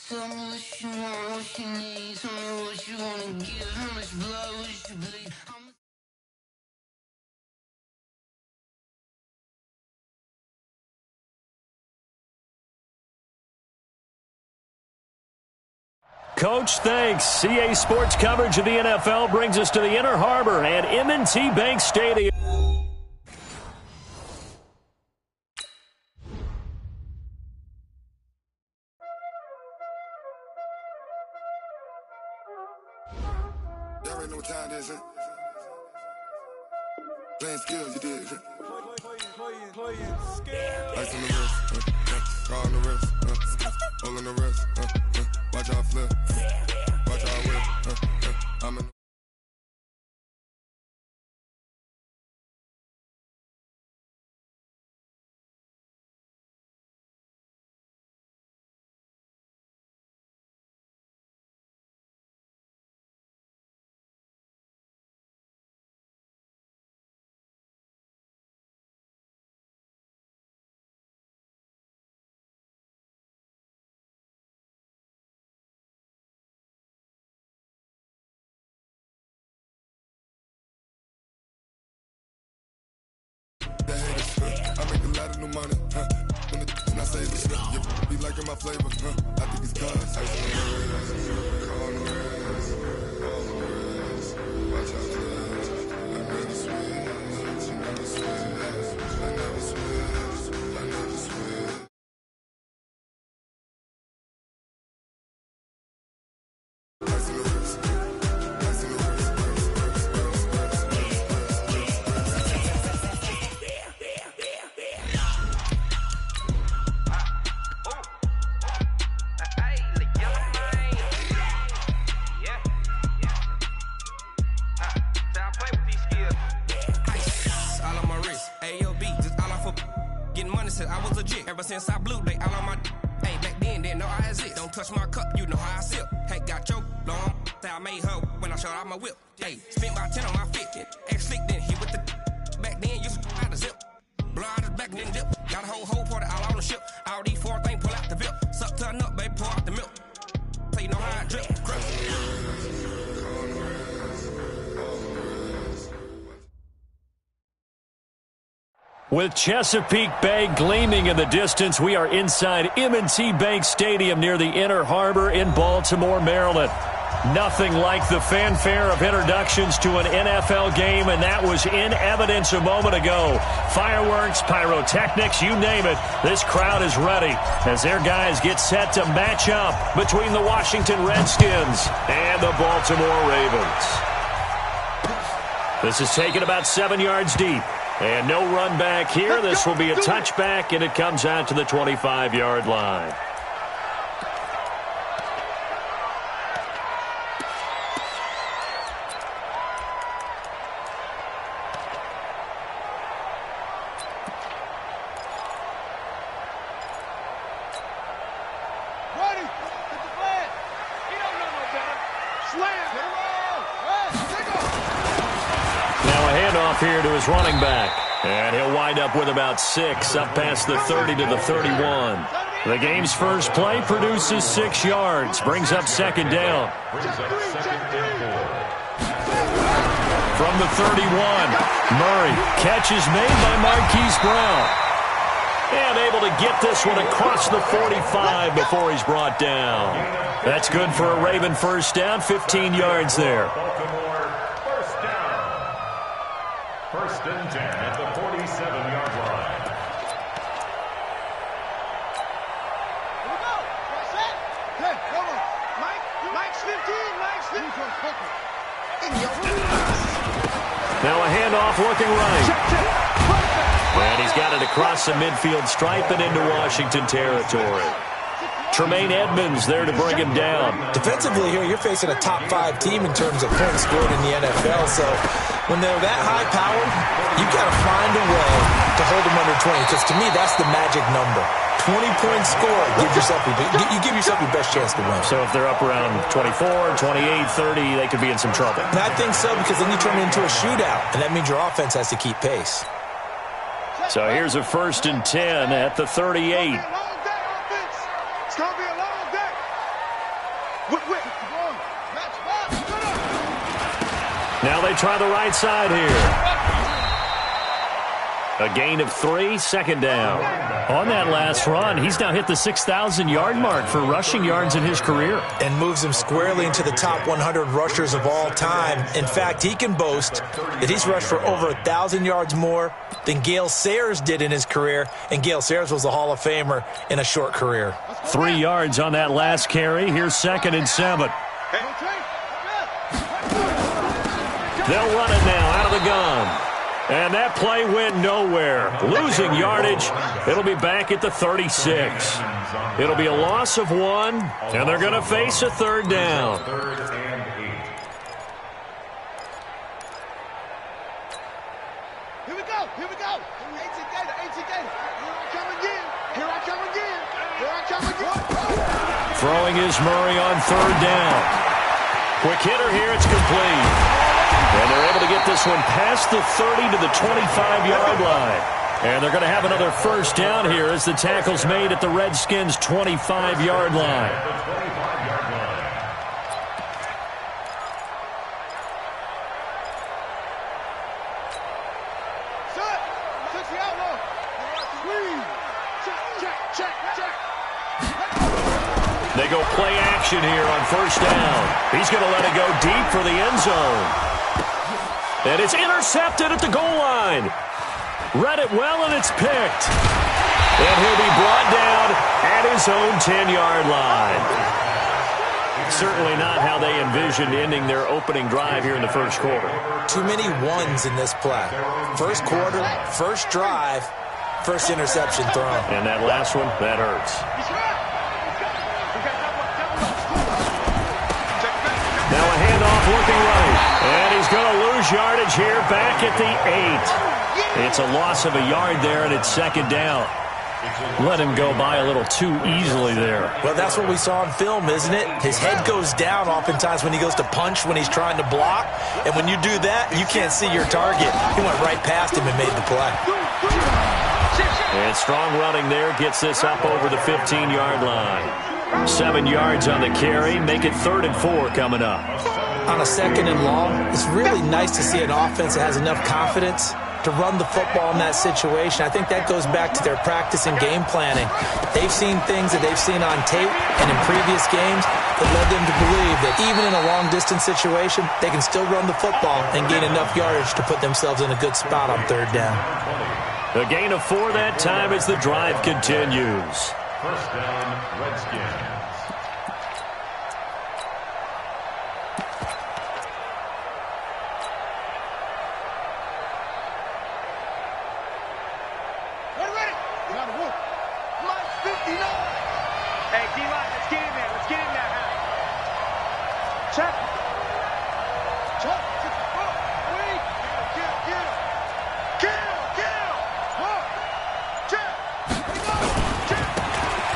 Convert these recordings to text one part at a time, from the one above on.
Tell me what you want, what you need. Tell me what you wanna give. How much blood would you bleed? Coach, thanks. CA Sports coverage of the NFL brings us to the Inner Harbor at M&T Bank Stadium. Y'all already know what time it is, huh? Playing skills, you did. Playing skills. Ice on the wrist, car on the wrist, hole on the wrist, watch out flip, watch out whip, I'm in. I make a lot of new money, when I say this, you be liking my flavor, I think it's cause I on the wrist, watch out flash, I never switch, I never switch, I never switch, I never switch. I was legit. Ever since I blew, they all on my hey, back then, didn't know I had it. Don't touch my cup, you know how I sip. Hey, got your long, say I made her when I showed out my whip. Hey, spent about 10 on my fit. Ex-slick, then hit with the back then, used to out the zip. Blow out his back, then dip. Got a whole party all on the ship. All these four things, pull out the VIP. Suck to a nut, baby, pour out the milk. So you know how I drip. With Chesapeake Bay gleaming in the distance, we are inside M&T Bank Stadium near the Inner Harbor in Baltimore, Maryland. Nothing like the fanfare of introductions to an NFL game, and that was in evidence a moment ago. Fireworks, pyrotechnics, you name it, this crowd is ready as their guys get set to match up between the Washington Redskins and the Baltimore Ravens. This is taken about 7 yards deep. And no run back here. This will be a touchback, and it comes out to the 25-yard line. Ready? Get the flag. He don't know no better. Slam. Hit him all. Take off. Now a handoff here to his running back. And he'll wind up with about 6 up past the 30 to the 31. The game's first play produces 6 yards. Brings up second down. From the 31, Murray. Catch is made by Marquise Brown. And able to get this one across the 45 before he's brought down. That's good for a Raven first down, 15 yards there. First and 10 at the 47-yard line. Here we go. What's that? 10. Come on. Mike's 15. Mike's 15. Now a handoff looking right. And he's got it across the midfield stripe and into Washington territory. Tremaine Edmonds there to bring him down. Defensively here, you're facing a top-5 team in terms of points scored in the NFL, so when they're that high-powered, you've got to find a way to hold them under 20, because to me, that's the magic number. 20-point score, you give yourself your best chance to win. So if they're up around 24, 28, 30, they could be in some trouble. And I think so, because then you turn it into a shootout, and that means your offense has to keep pace. So here's a 1st and 10 at the 38. It's going to be a long day. Now they try the right side here. A gain of 3, second down. On that last run, he's now hit the 6,000-yard mark for rushing yards in his career. And moves him squarely into the top 100 rushers of all time. In fact, he can boast that he's rushed for over 1,000 yards more than Gale Sayers did in his career. And Gale Sayers was a Hall of Famer in a short career. 3 yards on that last carry. Here's 2nd and 7. They'll run it now out of the gun. And that play went nowhere. Losing yardage. It'll be back at the 36. It'll be a loss of 1, and they're going to face a 3rd down. Here we go. Here we go. 18 Gator. 18 Gator. Here I come again. Here I come again. Here I come again. Throwing is Murray on 3rd down. Quick hitter here. It's complete. And they're able to get this one past the 30 to the 25-yard line. And they're going to have another 1st down here as the tackle's made at the Redskins' 25-yard line. They go play action here on 1st down. He's going to let it go deep for the end zone. And it's intercepted at the goal line. Read it well, and it's picked. And he'll be brought down at his own 10-yard line. Certainly not how they envisioned ending their opening drive here in the 1st quarter. Too many ones in this play. 1st quarter, 1st drive, 1st interception thrown. And that last one, that hurts. Now a handoff looking right. And he's going to lose yardage here back at the 8. It's a loss of a yard there, and it's 2nd down. Let him go by a little too easily there. Well, that's what we saw on film, isn't it? His head goes down oftentimes when he goes to punch, when he's trying to block. And when you do that, you can't see your target. He went right past him and made the play. And strong running there gets this up over the 15-yard line. 7 yards on the carry. Make it 3rd and 4 coming up. On a 2nd and long, it's really nice to see an offense that has enough confidence to run the football in that situation. I think that goes back to their practice and game planning. They've seen things that they've seen on tape and in previous games that led them to believe that even in a long-distance situation, they can still run the football and gain enough yardage to put themselves in a good spot on 3rd down. A gain of 4 that time as the drive continues. 1st down, Redskins.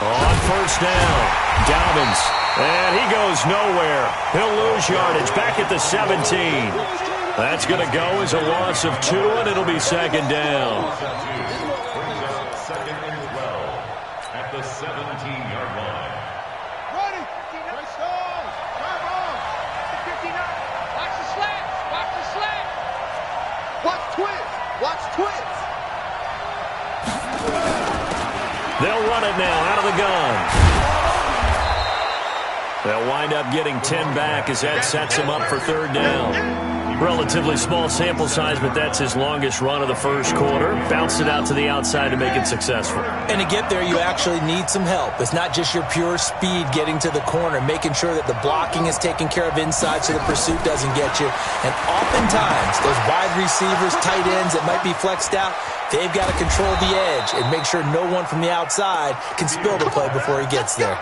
On 1st down, Dobbins, and he goes nowhere. He'll lose yardage back at the 17. That's going to go as a loss of 2, and it'll be 2nd down. 2nd and 12 at the 17-yard line. Ready. Nice on. Drive on. 59. Watch the slant. Watch the slant. Watch twins. Watch twins. They'll run it now out of the gun. They'll wind up getting 10 back as that sets him up for 3rd down. Relatively small sample size, but that's his longest run of the 1st quarter. Bounced it out to the outside to make it successful. And to get there, you actually need some help. It's not just your pure speed getting to the corner, making sure that the blocking is taken care of inside so the pursuit doesn't get you. And oftentimes, those wide receivers, tight ends that might be flexed out, they've got to control the edge and make sure no one from the outside can spill the play before he gets there.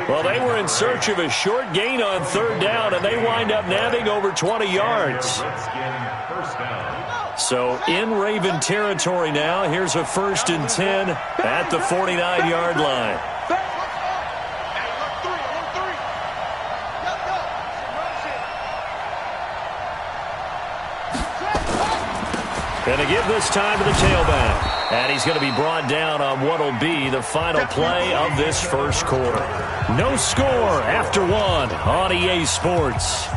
Well, they were in search of a short gain on 3rd down, and they wind up nabbing over 20 yards. So in Raven territory now. Here's a 1st and 10 at the 49-yard line. And to give this time to the tailback. And he's going to be brought down on what will be the final play of this first quarter. No score after one on EA Sports.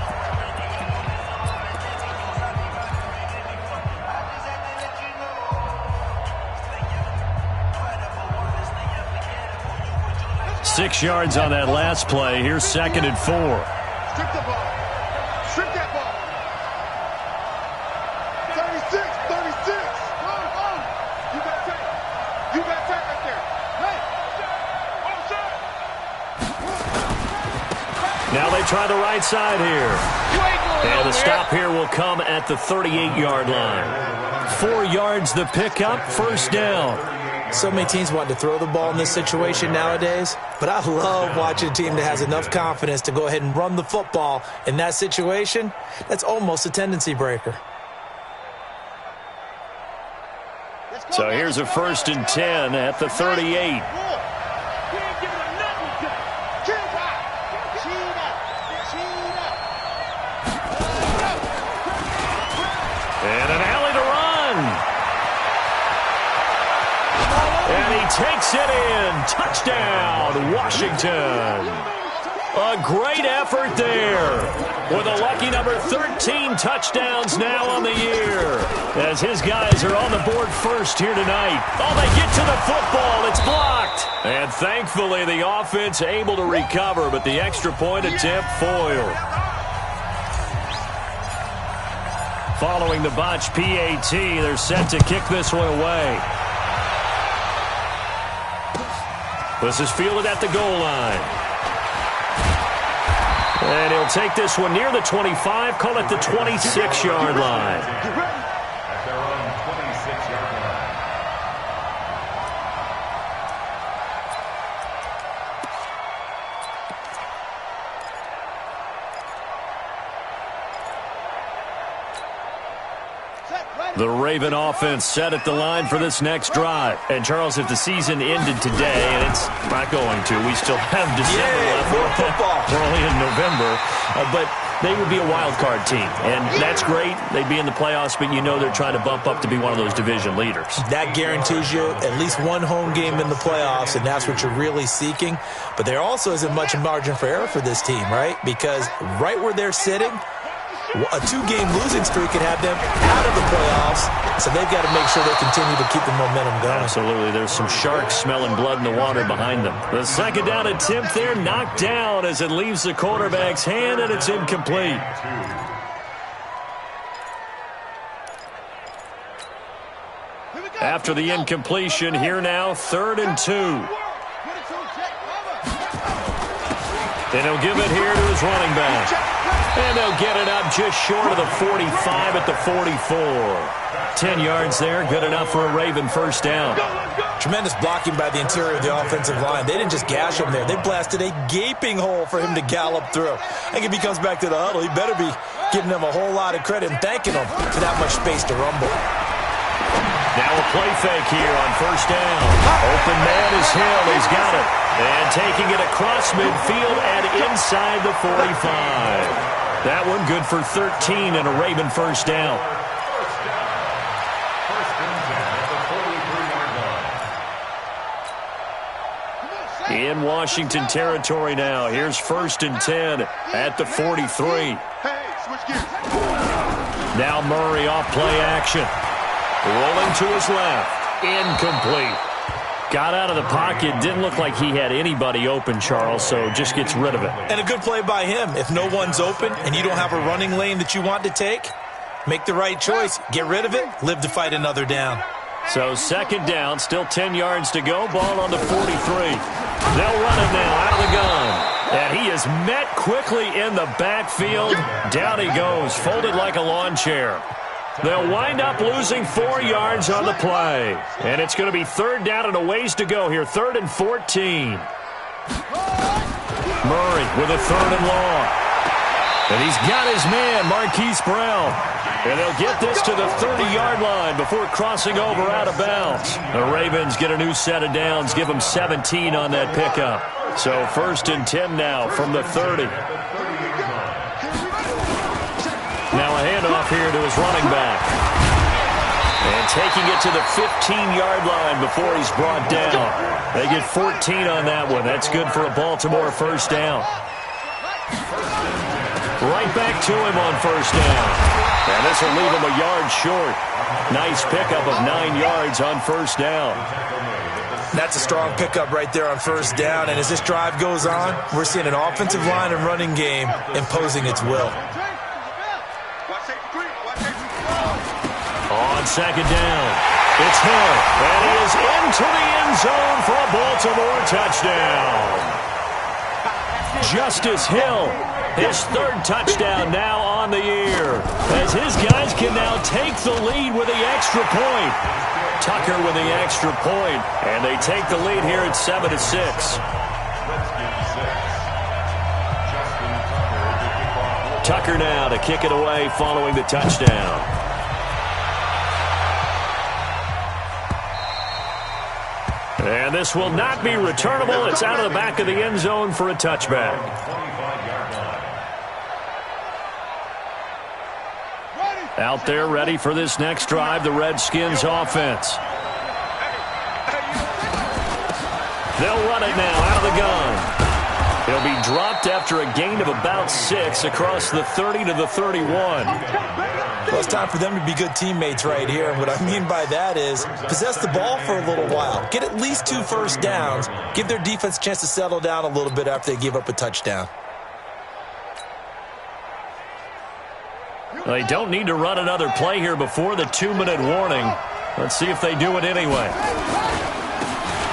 Six yards on that last play. Here's 2nd and 4. Strip the ball. Strip that ball. 36, 36. Go. You got tape. You got tape right there. Hey. Now they try the right side here. And the stop here will come at the 38-yard line. 4 yards the pickup, first down. So many teams want to throw the ball in this situation nowadays, but I love watching a team that has enough confidence to go ahead and run the football in that situation. That's almost a tendency breaker. So here's a 1st and 10 at the 38. And an alley to run. And he takes it in. Touchdown, Washington. A great effort there. With a lucky number 13 touchdowns now on the year. As his guys are on the board first here tonight. Oh, they get to the football. It's blocked. And thankfully the offense able to recover, but the extra point attempt foiled. Following the botch PAT, they're set to kick this one away. This is fielded at the goal line. And he'll take this one near the 25, call it the 26-yard line. At their own 26-yard line. The Raven offense set at the line for this next drive. And, Charles, if the season ended today, and it's not going to, we still have December left. More football. We're only in November. But they would be a wild card team. And that's great. They'd be in the playoffs, but you know they're trying to bump up to be one of those division leaders. That guarantees you at least one home game in the playoffs, and that's what you're really seeking. But there also isn't much margin for error for this team, right? Because right where they're sitting, a 2-game losing streak could have them out of the playoffs, so they've got to make sure they continue to keep the momentum going. Absolutely. There's some sharks smelling blood in the water behind them. The second down attempt there knocked down as it leaves the quarterback's hand, and it's incomplete. After the incompletion, here now, 3rd and 2. And he'll give it here to his running back. And they'll get it up just short of the 45 at the 44. 10 yards there, good enough for a Raven first down. Tremendous blocking by the interior of the offensive line. They didn't just gash him there. They blasted a gaping hole for him to gallop through. I think if he comes back to the huddle, he better be giving them a whole lot of credit and thanking them for that much space to rumble. Now a play fake here on first down. Open man is Hill. He's got it. And taking it across midfield and inside the 45. That one good for 13 and a Raven first down. First and 10 at the 43-yard line. In Washington territory now. Here's 1st and 10 at the 43. Hey, switch gears. Now Murray off play action. Rolling to his left. Incomplete. Got out of the pocket. Didn't look like he had anybody open, Charles, so just gets rid of it. And a good play by him. If no one's open and you don't have a running lane that you want to take, make the right choice. Get rid of it. Live to fight another down. So 2nd down, still 10 yards to go. Ball on the 43. They'll run it now out of the gun. And he is met quickly in the backfield. Down he goes, folded like a lawn chair. They'll wind up losing 4 yards on the play. And it's going to be 3rd down and a ways to go here. 3rd and 14. Murray with a 3rd and long. And he's got his man, Marquise Brown. And they'll get this to the 30-yard line before crossing over out of bounds. The Ravens get a new set of downs, give them 17 on that pickup. So 1st and 10 now from the 30. Now a handoff here to his running back. And taking it to the 15-yard line before he's brought down. They get 14 on that one. That's good for a Baltimore first down. Right back to him on first down. And this will leave him a yard short. Nice pickup of 9 yards on first down. That's a strong pickup right there on first down. And as this drive goes on, we're seeing an offensive line and running game imposing its will. On second down, it's Hill. And he is into the end zone for a Baltimore touchdown. Justice Hill, his third touchdown now on the year, as his guys can now take the lead with the extra point. Tucker with the extra point, and they take the lead here at 7-6. Tucker now to kick it away following the touchdown. And this will not be returnable. It's out of the back of the end zone for a touchback. Out there ready for this next drive, the Redskins offense. They'll run it now out of the gun. He'll be dropped after a gain of about 6 across the 30 to the 31. Well, it's time for them to be good teammates right here. And what I mean by that is possess the ball for a little while. Get at least 2 first downs. Give their defense a chance to settle down a little bit after they give up a touchdown. They don't need to run another play here before the 2-minute warning. Let's see if they do it anyway.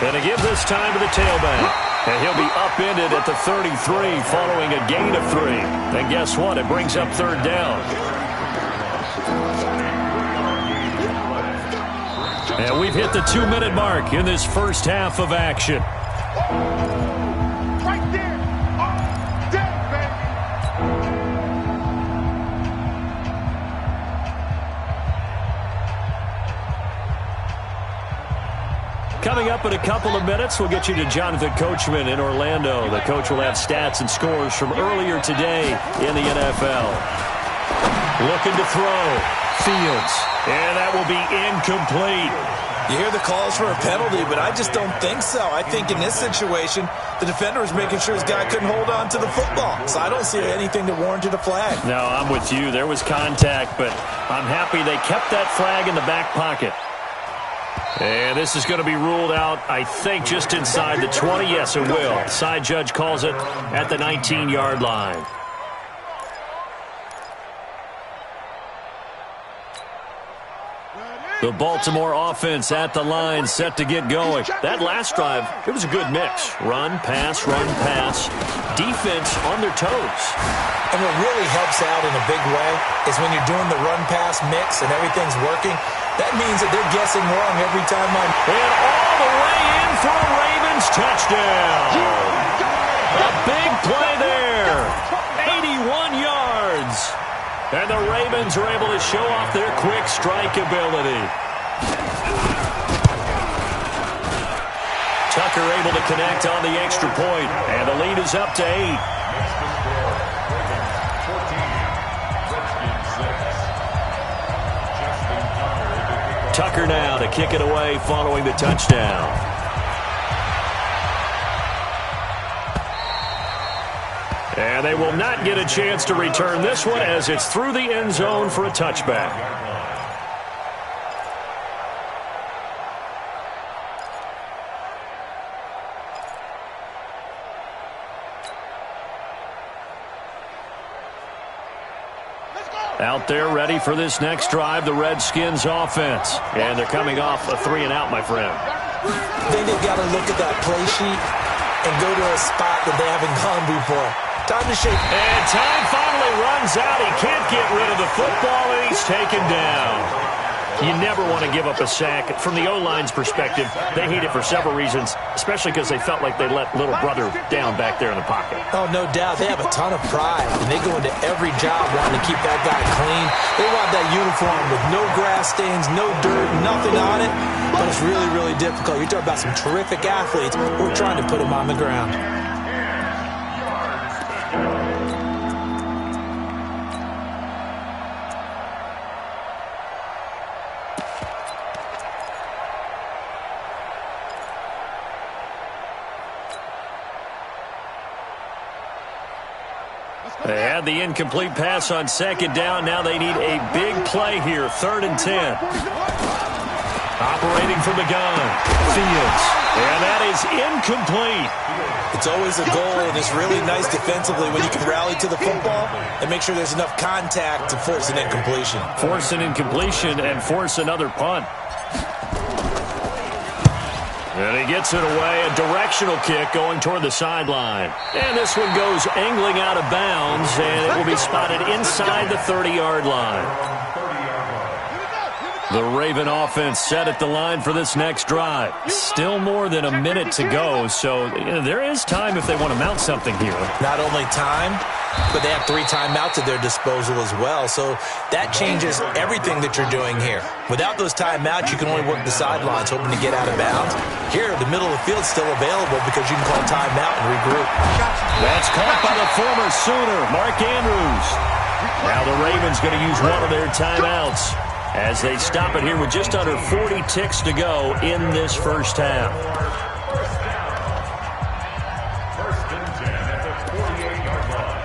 And to give this time to the tailback. And he'll be upended at the 33 following a gain of 3. And guess what? It brings up third down. And we've hit the 2-minute mark in this first half of action. Right there. Oh, dead, baby. Coming up in a couple of minutes, we'll get you to Jonathan Coachman in Orlando. The coach will have stats and scores from earlier today in the NFL. Looking to throw. Fields. And that will be incomplete. You hear the calls for a penalty, but I just don't think so. I think in this situation, the defender was making sure his guy couldn't hold on to the football. So I don't see anything that warranted a flag. No, I'm with you. There was contact, but I'm happy they kept that flag in the back pocket. And this is going to be ruled out, I think, just inside the 20. Yes, it will. Side judge calls it at the 19-yard line. The Baltimore offense at the line, set to get going. That last drive, it was a good mix. Run, pass, defense on their toes. And what really helps out in a big way is when you're doing the run-pass mix and everything's working, that means that they're guessing wrong every time. And all the way in for a Ravens touchdown. A big play there. 81 yards. And the Ravens are able to show off their quick strike ability. Tucker able to connect on the extra point, and the lead is up to 8. Tucker now to kick it away following the touchdown. And they will not get a chance to return this one as it's through the end zone for a touchback. Out there ready for this next drive, the Redskins offense. And they're coming off a 3-and-out, my friend. I think they've got to look at that play sheet and go to a spot that they haven't gone before. Time to shake. And time finally runs out. He can't get rid of the football, and he's taken down. You never want to give up a sack. From the O-line's perspective, they hate it for several reasons, especially because they felt like they let little brother down back there in the pocket. Oh, no doubt. They have a ton of pride, and they go into every job wanting to keep that guy clean. They want that uniform with no grass stains, no dirt, nothing on it. But it's really, really difficult. You're talking about some terrific athletes. We're trying to put them on the ground. They had the incomplete pass on second down. Now they need a big play here, 3rd and 10. Operating from the gun, Fields. And that is incomplete. It's always a goal, and it's really nice defensively when you can rally to the football and make sure there's enough contact to force an incompletion. Force an incompletion and force another punt. And he gets it away, a directional kick going toward the sideline. And this one goes angling out of bounds, and it will be spotted inside the 30-yard line. The Raven offense set at the line for this next drive. Still more than a minute to go, so there is time if they want to mount something here. Not only time, but they have 3 timeouts at their disposal as well, so that changes everything that you're doing here. Without those timeouts, you can only work the sidelines, hoping to get out of bounds. Here, the middle of the field is still available because you can call timeout and regroup. That's caught by the former Sooner, Mark Andrews. Now the Ravens going to use one of their timeouts as they stop it here with just under 40 ticks to go in this first half. First and 10 at the 48-yard line.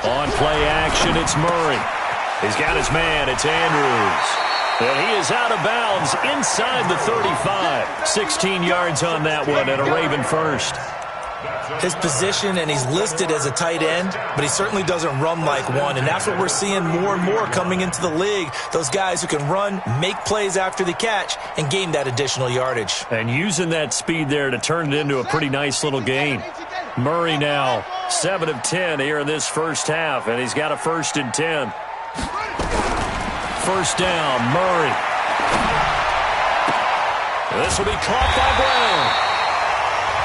On play action, it's Murray. He's got his man, it's Andrews. And he is out of bounds inside the 35. 16 yards on that one and a Raven first. His position, and he's listed as a tight end, but he certainly doesn't run like one, and that's what we're seeing more and more coming into the league. Those guys who can run, make plays after the catch, and gain that additional yardage. And using that speed there to turn it into a pretty nice little gain. Murray now 7 of 10 here in this first half, and he's got a 1st and 10. First down, Murray. This will be caught by Brown.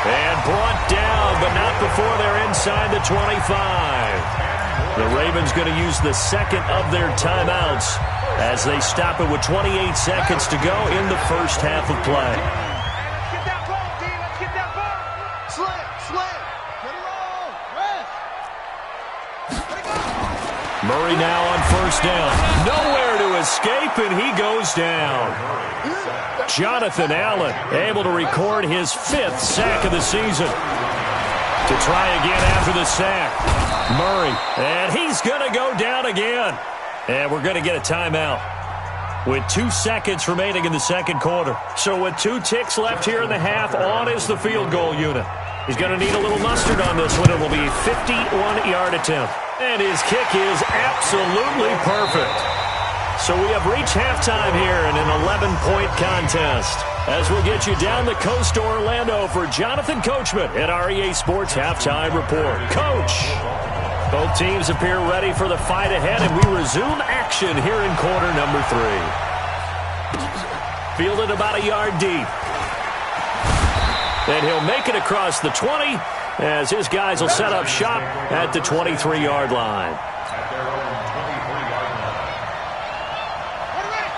And brought down, but not before they're inside the 25. The Ravens going to use the second of their timeouts as they stop it with 28 seconds to go in the first half of play. Let's get that ball, D. Let's get that ball. Slam. Get it roll. Rest. Let it go. Murray now on first down. Nowhere to escape, and he goes down. Jonathan Allen able to record his 5th sack of the season. To try again after the sack. Murray, and he's going to go down again. And we're going to get a timeout with 2 seconds remaining in the second quarter. So with 2 ticks left here in the half, on is the field goal unit. He's going to need a little mustard on this one. It will be a 51-yard attempt. And his kick is absolutely perfect. So we have reached halftime here in an 11-point contest. As we'll get you down the coast to Orlando for Jonathan Coachman at our EA Sports Halftime Report. Coach, both teams appear ready for the fight ahead, and we resume action here in quarter number 3. Fielded about a yard deep. And he'll make it across the 20 as his guys will set up shop at the 23-yard line.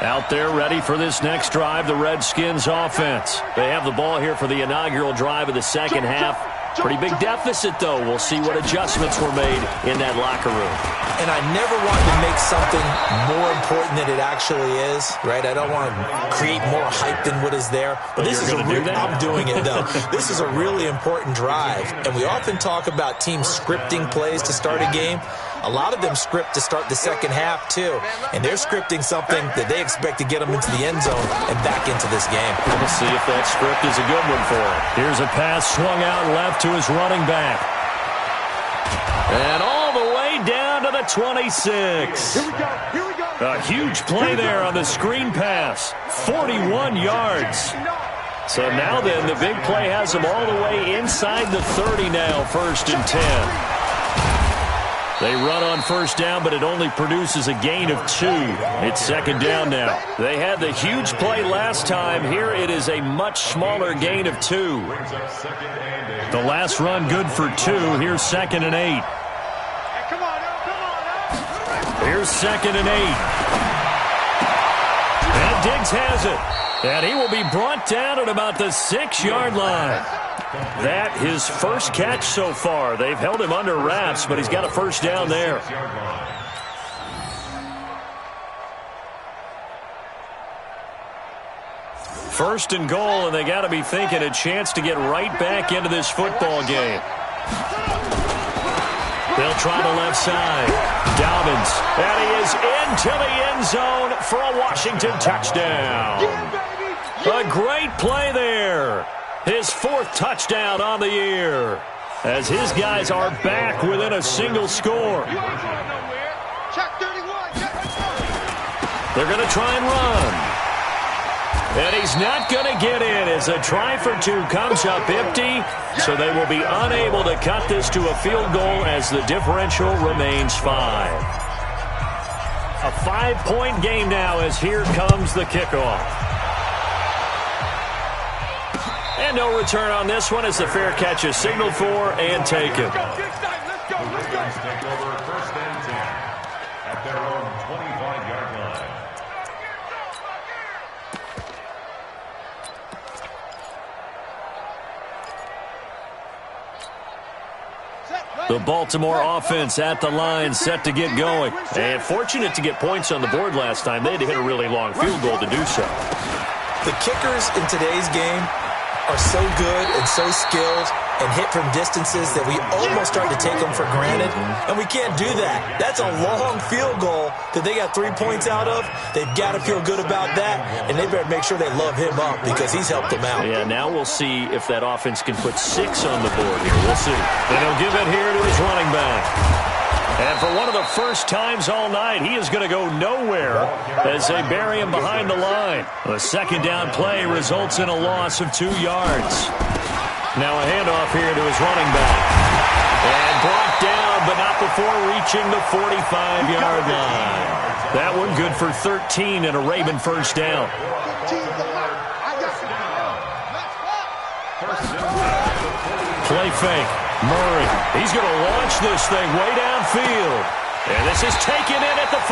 Out there ready for this next drive, the Redskins offense. They have the ball here for the inaugural drive of the second half. Pretty big deficit, though. We'll see what adjustments were made in that locker room. And I never want to make something more important than it actually is, right? I don't want to create more hype than what is there. But this is I'm doing it, though. This is a really important drive. And we often talk about teams scripting plays to start a game. A lot of them script to start the second half, too. And they're scripting something that they expect to get them into the end zone and back into this game. We'll see if that script is a good one for him. Here's a pass swung out left to his running back. And all the way down to the 26. Here we go. A huge play there on the screen pass. 41 yards. So now then, the big play has them all the way inside the 30 now, 1st and 10. They run on first down, but it only produces a gain of 2. It's second down now. They had the huge play last time. Here it is a much smaller gain of 2. The last run good for 2. Here's 2nd and 8. Come on. Here's 2nd and 8. And Diggs has it. And he will be brought down at about the 6-yard line. That his first catch so far. They've held him under wraps, but he's got a first down there. First and goal, and they got to be thinking a chance to get right back into this football game. They'll try the left side. Dobbins, and he is into the end zone for a Washington touchdown. A great play there. His 4th touchdown on the year, as his guys are back within a single score. They're going to try and run. And he's not going to get in as a try for 2 comes up empty, so they will be unable to cut this to a field goal as the differential remains 5. A 5-point game now as here comes the kickoff. And no return on this one as the fair catch is signaled for and taken. Take over 1st and 10 at their own 25-yard line. The Baltimore offense at the line, set to get going. And fortunate to get points on the board last time. They had to hit a really long field goal to do so. The kickers in today's game are so good and so skilled and hit from distances that we almost start to take them for granted, and we can't do that. That's a long field goal that they got 3 points out of. They've got to feel good about that, and they better make sure they love him up because he's helped them out. Yeah, now we'll see if that offense can put 6 on the board here. We'll see. And he'll give it here to his running back. And for one of the first times all night, he is going to go nowhere as they bury him behind the line. A 2nd down play results in a loss of 2 yards. Now a handoff here to his running back. And brought down, but not before reaching the 45-yard line. That one good for 13 and a Raven 1st down. Play fake. Murray, he's going to launch this thing way downfield. And this is taken in at the 5.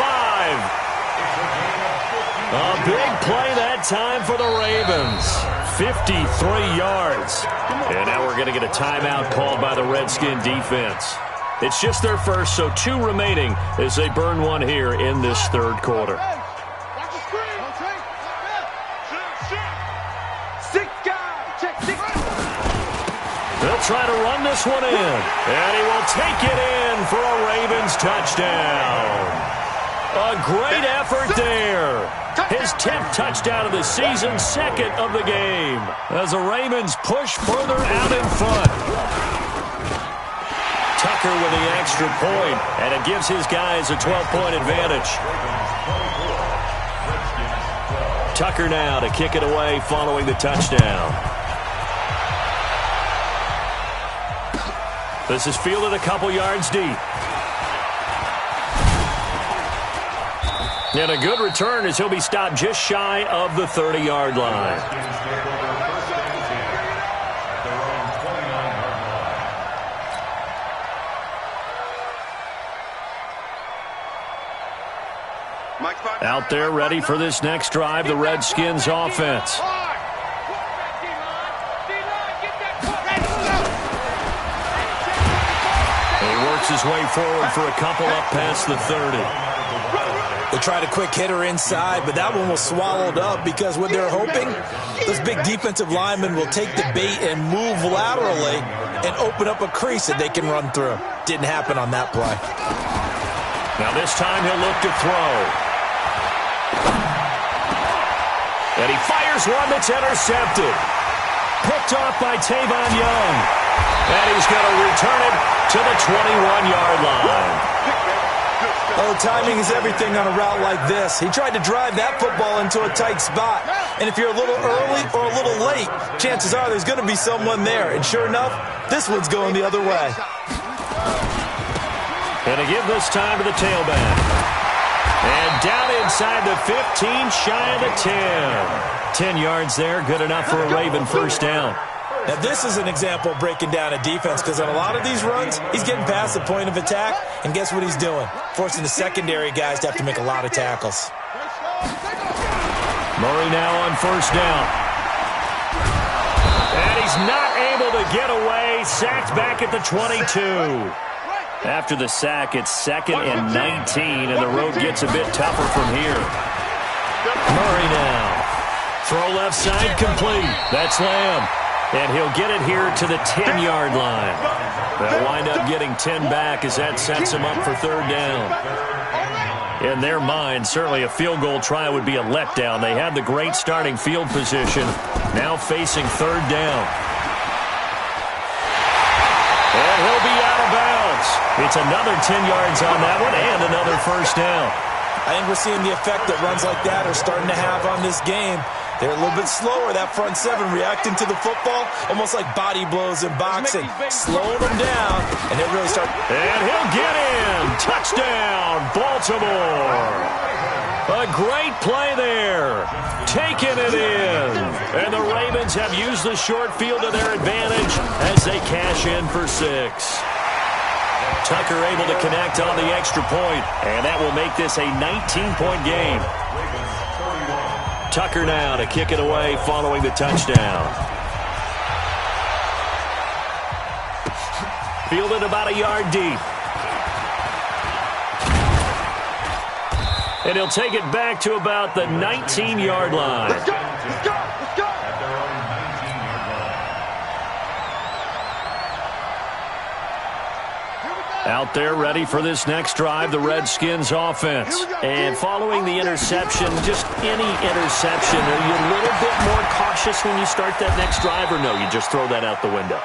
A big play that time for the Ravens. 53 yards. And now we're going to get a timeout called by the Redskin defense. It's just their first, so 2 remaining as they burn one here in this 3rd quarter. They'll try to run this one in, and he will take it in for a Ravens touchdown. A great effort there. His 10th touchdown of the season, 2nd of the game, as the Ravens push further out in front. Tucker with the extra point, and it gives his guys a 12-point advantage. Tucker now to kick it away following the touchdown. This is fielded a couple yards deep. And a good return as he'll be stopped just shy of the 30-yard line. Out there ready for this next drive, the Redskins offense. His way forward for a couple up past the 30. They tried a quick hitter inside, but that one was swallowed up because what they're hoping, those big defensive linemen will take the bait and move laterally and open up a crease that they can run through. Didn't happen on that play. Now this time he'll look to throw. And he fires one that's intercepted. Picked off by Tavon Young. And he's going to return it to the 21-yard line. Oh, timing is everything on a route like this. He tried to drive that football into a tight spot. And if you're a little early or a little late, chances are there's going to be someone there. And sure enough, this one's going the other way. And to give this time to the tailback. And down inside the 15, shy of the 10. 10 yards there, good enough for a Raven 1st down. Now, this is an example of breaking down a defense because on a lot of these runs, he's getting past the point of attack, and guess what he's doing? Forcing the secondary guys to have to make a lot of tackles. Murray now on 1st down. And he's not able to get away. Sacked back at the 22. After the sack, it's 2nd and 19, and the road gets a bit tougher from here. Murray now. Throw left side complete. That's Lamb. And he'll get it here to the 10-yard line. They'll wind up getting 10 back as that sets him up for third down. In their mind, certainly a field goal try would be a letdown. They had the great starting field position, now facing third down. And he'll be out of bounds. It's another 10 yards on that one and another first down. I think we're seeing the effect that runs like that are starting to have on this game. They're a little bit slower, that front seven, reacting to the football, almost like body blows in boxing. Slowing them down, and they really start. And he'll get in. Touchdown, Baltimore. A great play there. Taking it in. And the Ravens have used the short field to their advantage as they cash in for 6. Tucker able to connect on the extra point, and that will make this a 19-point game. Tucker now to kick it away following the touchdown. Fielded about a yard deep. And he'll take it back to about the 19-yard line. Let's go! Let's go! Let's go! Out there ready for this next drive, the Redskins offense. And following the interception, just any interception, are you a little bit more cautious when you start that next drive, or no, you just throw that out the window?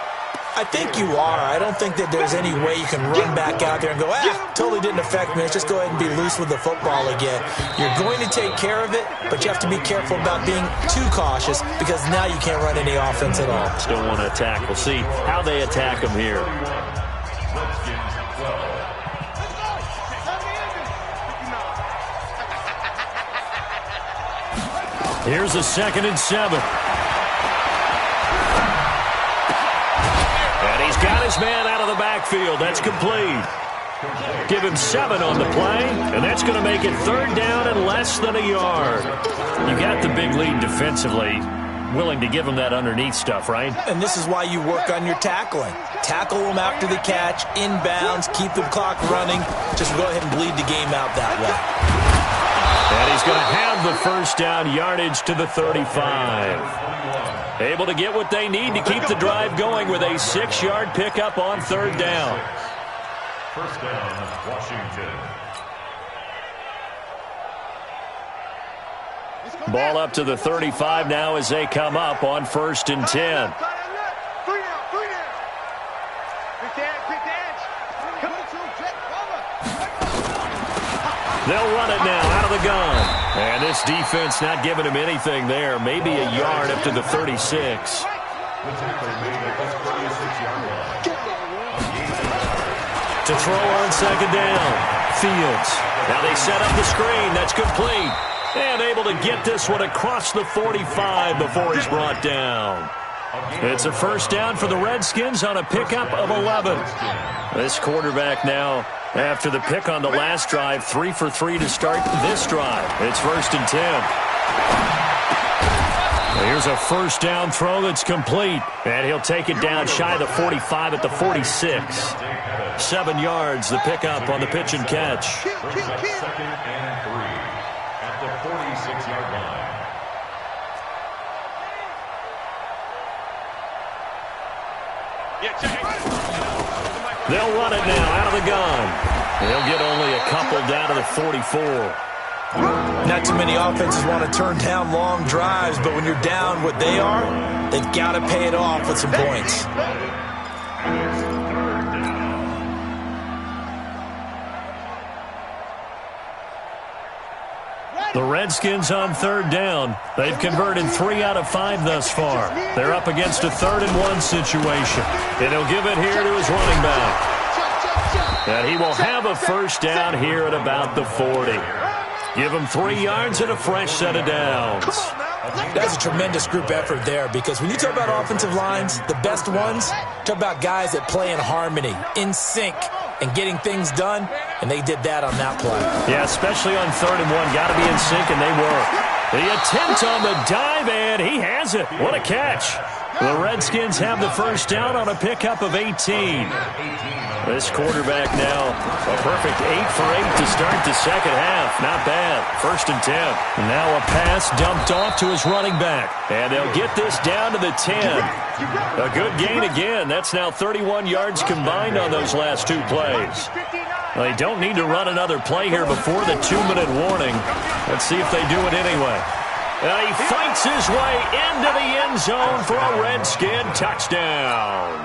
I think you are. I don't think that there's any way you can run back out there and go, totally didn't affect me. Let's just go ahead and be loose with the football again. You're going to take care of it, but you have to be careful about being too cautious because now you can't run any offense at all. Still want to attack. We'll see how they attack them here. Here's a 2nd and 7. And he's got his man out of the backfield. That's complete. Give him 7 on the play, and that's going to make it third down and less than a yard. You got the big lead defensively. Willing to give him that underneath stuff, right? And this is why you work on your tackling. Tackle them after the catch, inbounds, keep the clock running. Just go ahead and bleed the game out that way. And he's going to have the first down, yardage to the 35. Able to get what they need to keep the drive going with a 6-yard pickup on third down. First down, Washington. Ball up to the 35 now as they come up on 1st and 10. They'll run it now out of the gun. And this defense not giving him anything there. Maybe a yard up to the 36. The tackle made at this 36-yard line. To throw on 2nd down. Fields. Now they set up the screen. That's complete. And able to get this one across the 45 before he's brought down. It's a first down for the Redskins on a pickup of 11. This quarterback now, after the pick on the last drive, 3 for 3 to start this drive. It's 1st and 10. Here's a first down throw that's complete. And he'll take it down shy of the 45 at the 46. 7 yards, the pickup on the pitch and catch. 2nd and 3 at the 46-yard line. They'll run it now out of the gun. They'll get only a couple down to the 44. Not too many offenses want to turn down long drives, but when you're down what they are, they've got to pay it off with some points. The Redskins on third down. They've converted 3 out of 5 thus far. They're up against a 3rd and 1 situation. And he'll give it here to his running back. And he will have a first down here at about the 40. Give him 3 yards and a fresh set of downs. That's a tremendous group effort there because when you talk about offensive lines, the best ones, talk about guys that play in harmony, in sync, and getting things done, and they did that on that play. Yeah, especially on 3rd and 1. Got to be in sync, and they were. The attempt on the dive, and he has it. What a catch. The Redskins have the first down on a pickup of 18. This quarterback now, a perfect 8 for 8 to start the second half. Not bad. 1st and 10. Now a pass dumped off to his running back. And they'll get this down to the 10. A good gain again. That's now 31 yards combined on those last 2 plays. Well, they don't need to run another play here before the 2-minute warning. Let's see if they do it anyway. And he fights his way into the end zone for a Redskin touchdown.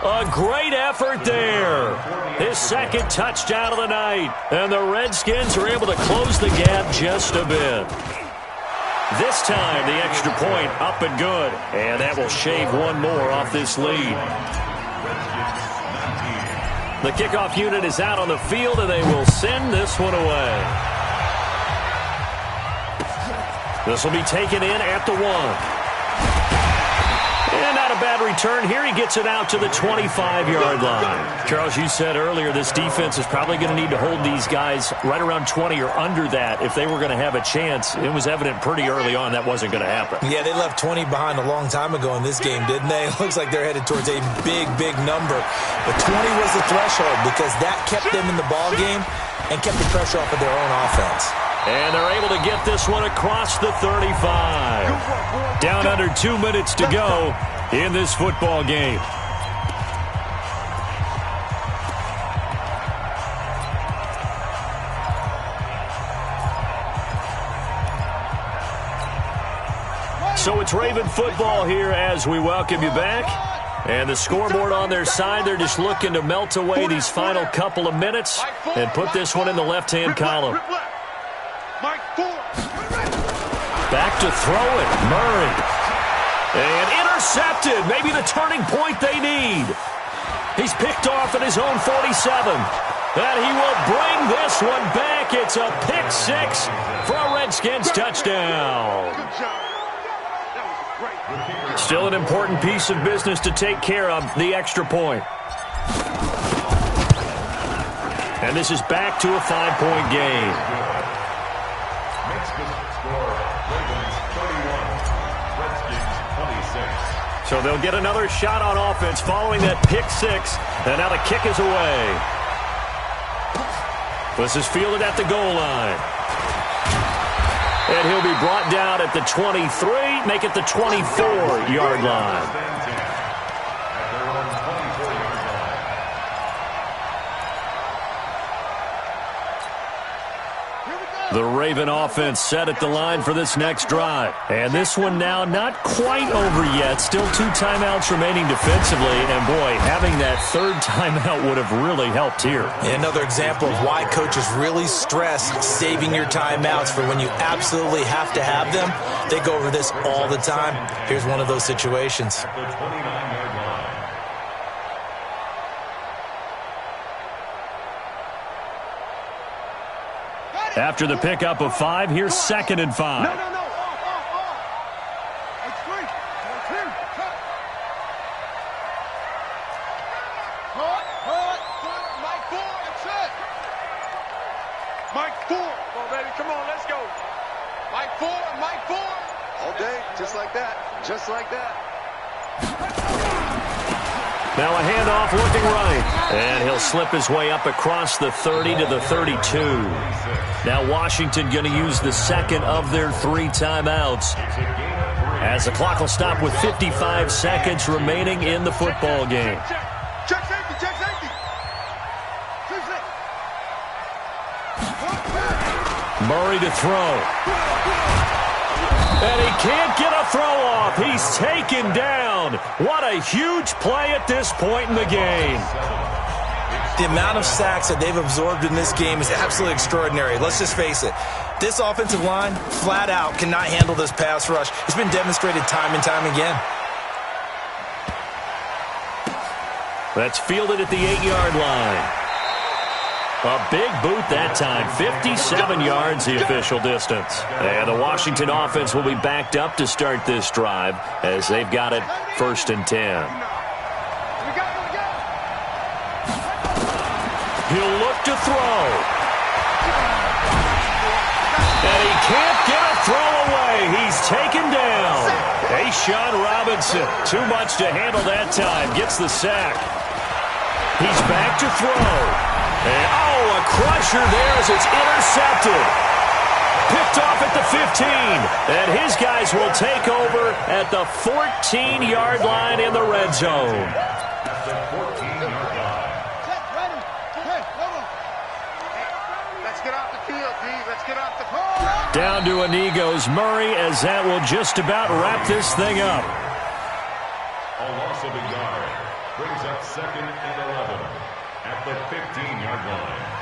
A great effort there. His second touchdown of the night. And the Redskins are able to close the gap just a bit. This time, the extra point up and good. And that will shave one more off this lead. The kickoff unit is out on the field, and they will send this one away. This will be taken in at the 1. And not a bad return here. He gets it out to the 25-yard line. Charles, you said earlier this defense is probably going to need to hold these guys right around 20 or under that if they were going to have a chance. It was evident pretty early on that wasn't going to happen. Yeah, they left 20 behind a long time ago in this game, didn't they? It looks like they're headed towards a big, big number. But 20 was the threshold because that kept them in the ballgame and kept the pressure off of their own offense. And they're able to get this one across the 35. Down under 2 minutes to go in this football game. So it's Raven football here as we welcome you back. And the scoreboard on their side, they're just looking to melt away these final couple of minutes and put this one in the left-hand column. Back to throw it, Murray. And intercepted, maybe the turning point they need. He's picked off at his own 47. And he will bring this one back. It's a pick 6 for a Redskins touchdown. Still an important piece of business to take care of, the extra point. And this is back to a 5-point game. So they'll get another shot on offense following that pick 6. And now the kick is away. This is fielded at the goal line. And he'll be brought down at the 23, make it the 24-yard line. The Raven offense set at the line for this next drive. And this one now not quite over yet. Still 2 timeouts remaining defensively. And, boy, having that third timeout would have really helped here. Another example of why coaches really stress saving your timeouts for when you absolutely have to have them. They go over this all the time. Here's one of those situations. After the pickup of 5, here's 2nd and 5. No. It's 3. It's 2. Mike 4. That's it. Mike 4. Come on, baby. Come on, let's go. Mike 4. Mike 4. All day, just like that. Just like that. Now a handoff looking right. And he'll slip his way up across the 30 to the 32. Now Washington going to use the second of their 3 timeouts, as the clock will stop with 55 seconds remaining in the football game. Check safety. Check safety. Murray to throw. And he can't get a throw off. He's taken down. What a huge play at this point in the game. The amount of sacks that they've absorbed in this game is absolutely extraordinary. Let's just face it. This offensive line, flat out, cannot handle this pass rush. It's been demonstrated time and time again. That's fielded at the 8-yard line. A big boot that time. 57 yards the official distance. And the Washington offense will be backed up to start this drive as they've got it 1st and 10. He'll look to throw. And he can't get a throw away. He's taken down. A Deshaun Robinson. Too much to handle that time. Gets the sack. He's back to throw. And, a crusher there as it's intercepted. Picked off at the 15. And his guys will take over at the 14-yard line in the red zone. At the 14-yard line. Ready. Okay, come on. Let's get off the field, D. Let's get off the field. Down to a knee goes Murray as that will just about wrap this thing up. A loss of a yard brings up 2nd and 11 at the 15-yard line.